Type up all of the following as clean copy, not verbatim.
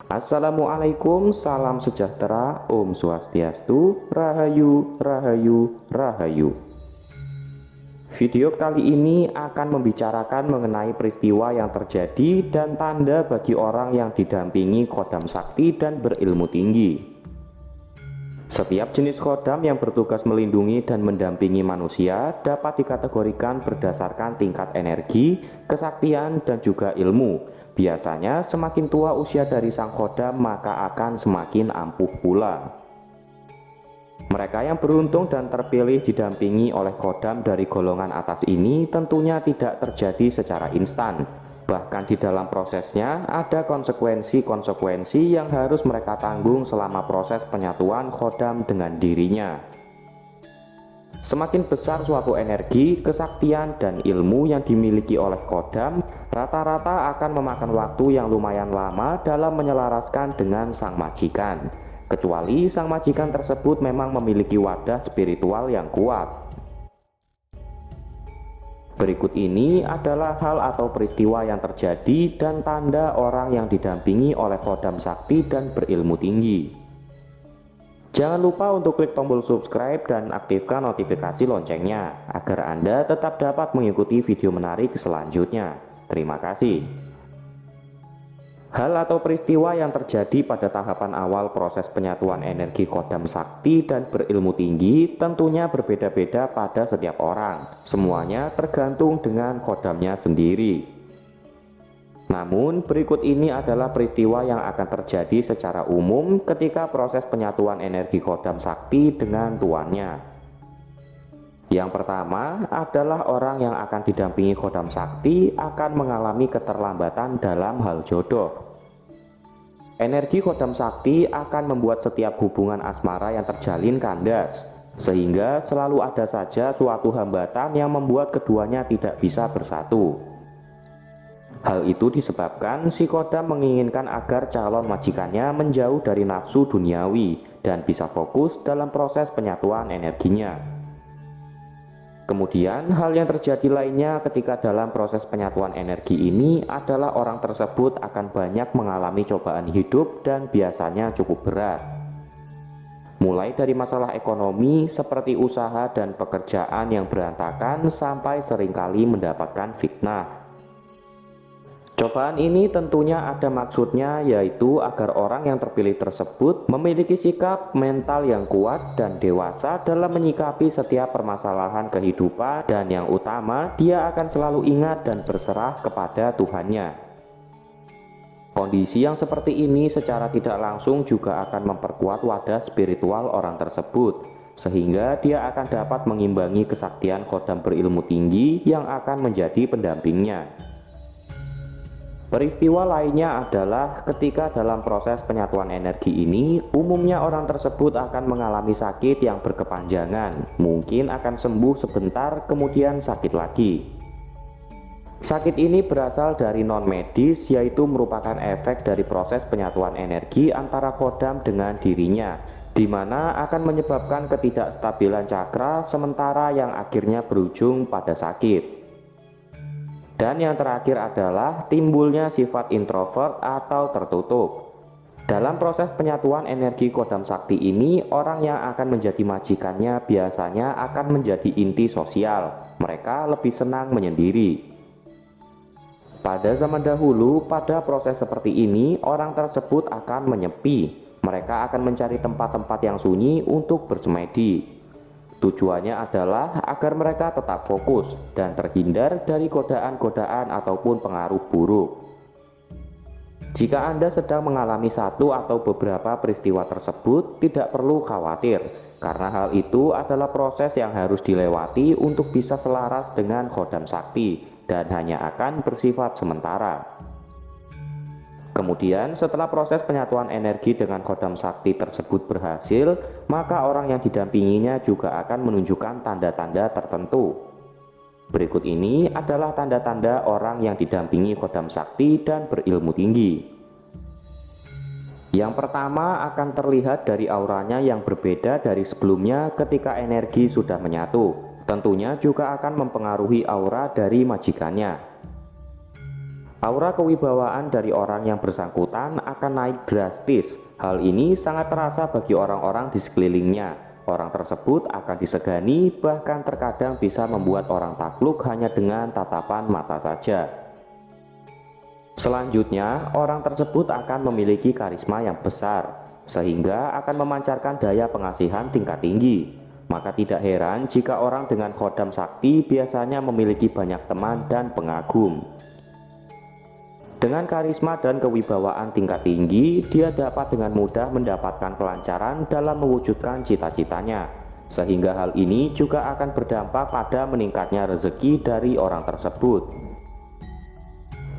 Assalamualaikum, salam sejahtera, Om Swastiastu, Rahayu, Rahayu, Rahayu. Video kali ini akan membicarakan mengenai peristiwa yang terjadi dan tanda bagi orang yang didampingi Kodam Sakti dan berilmu tinggi. Setiap jenis kodam yang bertugas melindungi dan mendampingi manusia dapat dikategorikan berdasarkan tingkat energi, kesaktian, dan juga ilmu. Biasanya semakin tua usia dari sang kodam maka akan semakin ampuh pula. Mereka yang beruntung dan terpilih didampingi oleh kodam dari golongan atas ini tentunya tidak terjadi secara instan. Bahkan di dalam prosesnya ada konsekuensi-konsekuensi yang harus mereka tanggung selama proses penyatuan kodam dengan dirinya. Semakin besar suatu energi, kesaktian, dan ilmu yang dimiliki oleh kodam, rata-rata akan memakan waktu yang lumayan lama dalam menyelaraskan dengan sang majikan. Kecuali sang majikan tersebut memang memiliki wadah spiritual yang kuat. Berikut ini adalah hal atau peristiwa yang terjadi dan tanda orang yang didampingi oleh kodam sakti dan berilmu tinggi. Jangan lupa untuk klik tombol subscribe dan aktifkan notifikasi loncengnya agar Anda tetap dapat mengikuti video menarik selanjutnya. Terima kasih. Hal atau peristiwa yang terjadi pada tahapan awal proses penyatuan energi kodam sakti dan berilmu tinggi tentunya berbeda-beda pada setiap orang. Semuanya tergantung dengan kodamnya sendiri. Namun berikut ini adalah peristiwa yang akan terjadi secara umum ketika proses penyatuan energi kodam sakti dengan tuannya. Yang pertama adalah orang yang akan didampingi kodam sakti akan mengalami keterlambatan dalam hal jodoh. Energi kodam sakti akan membuat setiap hubungan asmara yang terjalin kandas, sehingga selalu ada saja suatu hambatan yang membuat keduanya tidak bisa bersatu. Hal itu disebabkan si kodam menginginkan agar calon majikannya menjauh dari nafsu duniawi dan bisa fokus dalam proses penyatuan energinya. Kemudian hal yang terjadi lainnya ketika dalam proses penyatuan energi ini adalah orang tersebut akan banyak mengalami cobaan hidup dan biasanya cukup berat. Mulai dari masalah ekonomi seperti usaha dan pekerjaan yang berantakan sampai seringkali mendapatkan fitnah. Cobaan ini tentunya ada maksudnya, yaitu agar orang yang terpilih tersebut memiliki sikap mental yang kuat dan dewasa dalam menyikapi setiap permasalahan kehidupan, dan yang utama dia akan selalu ingat dan berserah kepada Tuhannya. Kondisi yang seperti ini secara tidak langsung juga akan memperkuat wadah spiritual orang tersebut, sehingga dia akan dapat mengimbangi kesaktian kodam berilmu tinggi yang akan menjadi pendampingnya. Peristiwa lainnya adalah ketika dalam proses penyatuan energi ini, umumnya orang tersebut akan mengalami sakit yang berkepanjangan, mungkin akan sembuh sebentar kemudian sakit lagi. Sakit ini berasal dari non-medis, yaitu merupakan efek dari proses penyatuan energi antara kodam dengan dirinya, di mana akan menyebabkan ketidakstabilan cakra sementara yang akhirnya berujung pada sakit. Dan yang terakhir adalah timbulnya sifat introvert atau tertutup. Dalam proses penyatuan energi kodam sakti ini, orang yang akan menjadi majikannya biasanya akan menjadi inti sosial. Mereka lebih senang menyendiri. Pada zaman dahulu, pada proses seperti ini, orang tersebut akan menyepi. Mereka akan mencari tempat-tempat yang sunyi untuk bersemedi. Tujuannya adalah agar mereka tetap fokus dan terhindar dari godaan-godaan ataupun pengaruh buruk. Jika Anda sedang mengalami satu atau beberapa peristiwa tersebut, tidak perlu khawatir, karena hal itu adalah proses yang harus dilewati untuk bisa selaras dengan kodam sakti dan hanya akan bersifat sementara. Kemudian setelah proses penyatuan energi dengan kodam sakti tersebut berhasil, maka orang yang didampinginya juga akan menunjukkan tanda-tanda tertentu. Berikut ini adalah tanda-tanda orang yang didampingi kodam sakti dan berilmu tinggi. Yang pertama akan terlihat dari auranya yang berbeda dari sebelumnya ketika energi sudah menyatu. Tentunya juga akan mempengaruhi aura dari majikannya. Aura kewibawaan dari orang yang bersangkutan akan naik drastis. Hal ini sangat terasa bagi orang-orang di sekelilingnya. Orang tersebut akan disegani, bahkan terkadang bisa membuat orang takluk hanya dengan tatapan mata saja. Selanjutnya, orang tersebut akan memiliki karisma yang besar, sehingga akan memancarkan daya pengasihan tingkat tinggi. Maka tidak heran jika orang dengan khodam sakti biasanya memiliki banyak teman dan pengagum. Dengan karisma dan kewibawaan tingkat tinggi, dia dapat dengan mudah mendapatkan kelancaran dalam mewujudkan cita-citanya. Sehingga hal ini juga akan berdampak pada meningkatnya rezeki dari orang tersebut.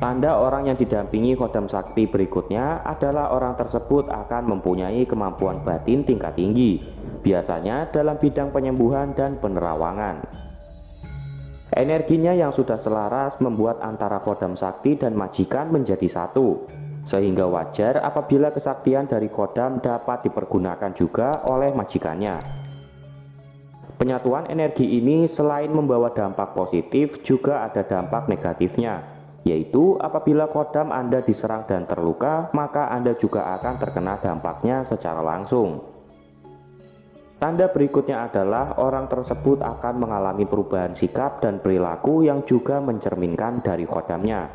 Tanda orang yang didampingi khodam sakti berikutnya adalah orang tersebut akan mempunyai kemampuan batin tingkat tinggi, biasanya dalam bidang penyembuhan dan penerawangan. Energinya yang sudah selaras membuat antara khodam sakti dan majikan menjadi satu, sehingga wajar apabila kesaktian dari khodam dapat dipergunakan juga oleh majikannya. Penyatuan energi ini selain membawa dampak positif, juga ada dampak negatifnya, yaitu apabila khodam Anda diserang dan terluka, maka Anda juga akan terkena dampaknya secara langsung. Tanda berikutnya adalah orang tersebut akan mengalami perubahan sikap dan perilaku yang juga mencerminkan dari khodamnya.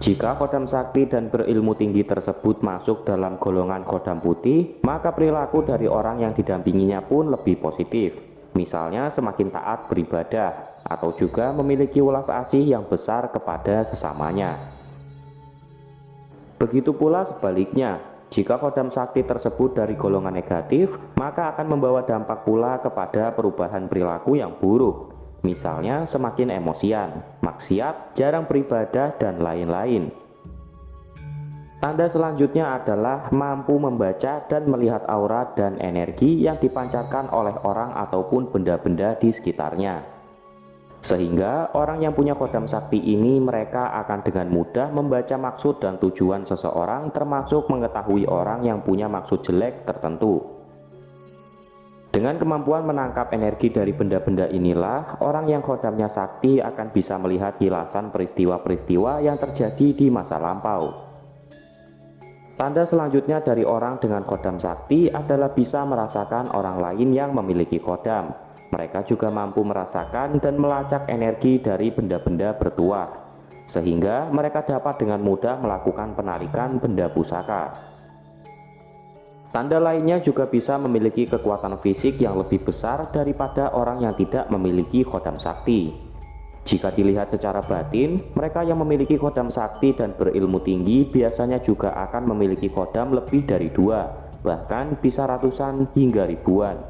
Jika khodam sakti dan berilmu tinggi tersebut masuk dalam golongan khodam putih, maka perilaku dari orang yang didampinginya pun lebih positif. Misalnya semakin taat beribadah, atau juga memiliki welas asih yang besar kepada sesamanya. Begitu pula sebaliknya, jika khodam sakti tersebut dari golongan negatif, maka akan membawa dampak pula kepada perubahan perilaku yang buruk. Misalnya semakin emosian, maksiat, jarang beribadah, dan lain-lain. Tanda selanjutnya adalah mampu membaca dan melihat aura dan energi yang dipancarkan oleh orang ataupun benda-benda di sekitarnya. Sehingga orang yang punya khodam sakti ini mereka akan dengan mudah membaca maksud dan tujuan seseorang, termasuk mengetahui orang yang punya maksud jelek tertentu. Dengan kemampuan menangkap energi dari benda-benda inilah, orang yang khodamnya sakti akan bisa melihat kilasan peristiwa-peristiwa yang terjadi di masa lampau. Tanda selanjutnya dari orang dengan khodam sakti adalah bisa merasakan orang lain yang memiliki khodam. Mereka juga mampu merasakan dan melacak energi dari benda-benda bertuah, sehingga mereka dapat dengan mudah melakukan penarikan benda pusaka. Tanda lainnya juga bisa memiliki kekuatan fisik yang lebih besar daripada orang yang tidak memiliki khodam sakti. Jika dilihat secara batin, mereka yang memiliki khodam sakti dan berilmu tinggi biasanya juga akan memiliki khodam lebih dari 2, bahkan bisa ratusan hingga ribuan.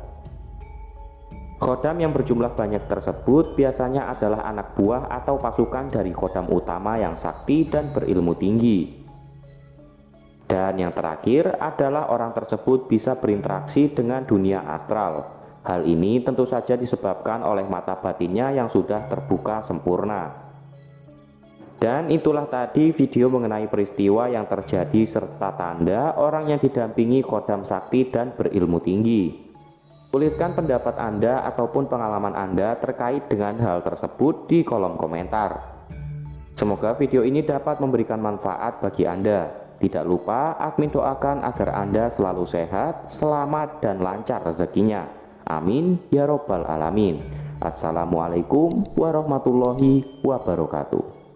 Khodam yang berjumlah banyak tersebut biasanya adalah anak buah atau pasukan dari khodam utama yang sakti dan berilmu tinggi. Dan yang terakhir adalah orang tersebut bisa berinteraksi dengan dunia astral. Hal ini tentu saja disebabkan oleh mata batinnya yang sudah terbuka sempurna. Dan itulah tadi video mengenai peristiwa yang terjadi serta tanda orang yang didampingi khodam sakti dan berilmu tinggi. Tuliskan pendapat Anda ataupun pengalaman Anda terkait dengan hal tersebut di kolom komentar. Semoga video ini dapat memberikan manfaat bagi Anda. Tidak lupa admin doakan agar Anda selalu sehat, selamat, dan lancar rezekinya. Amin ya robbal alamin. Assalamualaikum warahmatullahi wabarakatuh.